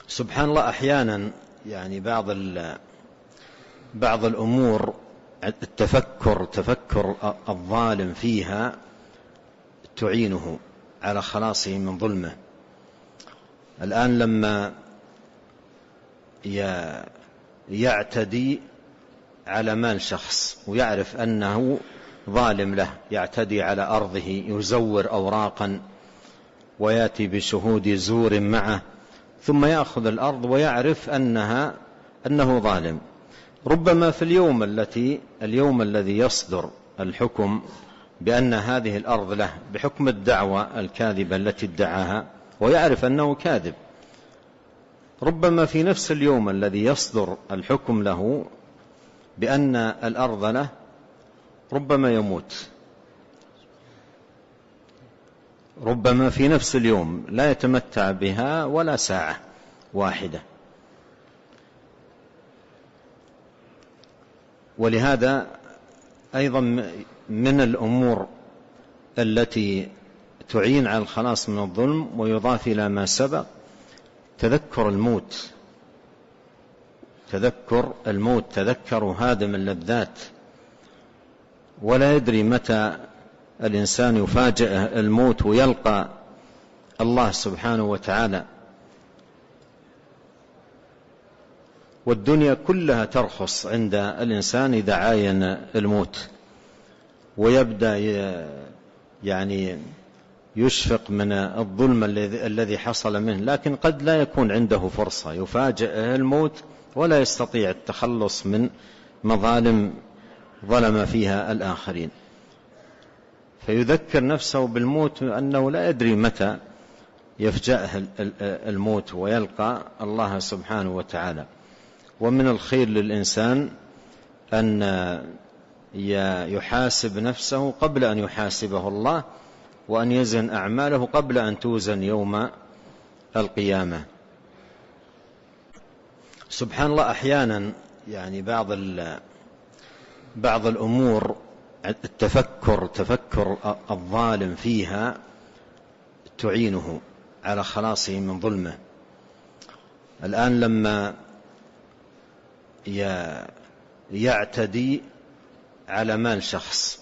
سبحان الله، أحيانا يعني بعض الأمور تفكر الظالم فيها تعينه على خلاصه من ظلمه. الآن لما يعتدي على مال شخص ويعرف أنه ظالم له، يعتدي على أرضه، يزور أوراقا ويأتي بشهود زور معه، ثم يأخذ الأرض ويعرف أنه ظالم. ربما في اليوم الذي يصدر الحكم بأن هذه الأرض له بحكم الدعوة الكاذبة التي ادعاها ويعرف أنه كاذب، ربما في نفس اليوم الذي يصدر الحكم له بأن الأرض له ربما يموت، ربما في نفس اليوم لا يتمتع بها ولا ساعة واحدة. ولهذا أيضا من الأمور التي تعين على الخلاص من الظلم ويضاف إلى ما سبق تذكر الموت. تذكروا هادم اللذات، ولا يدري متى الإنسان يفاجئه الموت ويلقى الله سبحانه وتعالى، والدنيا كلها ترخص عند الإنسان إذا عاين الموت، ويبدأ يعني يشفق من الظلم الذي حصل منه، لكن قد لا يكون عنده فرصة، يفاجئه الموت ولا يستطيع التخلص من مظالم ظلم فيها الآخرين، فيذكر نفسه بالموت أنه لا يدري متى يفجأه الموت ويلقى الله سبحانه وتعالى. ومن الخير للإنسان أن يحاسب نفسه قبل أن يحاسبه الله، وأن يزن أعماله قبل أن توزن يوم القيامة. سبحان الله، أحيانا يعني بعض الأمور تفكر الظالم فيها تعينه على خلاصه من ظلمه. الآن لما يعتدي على مال شخص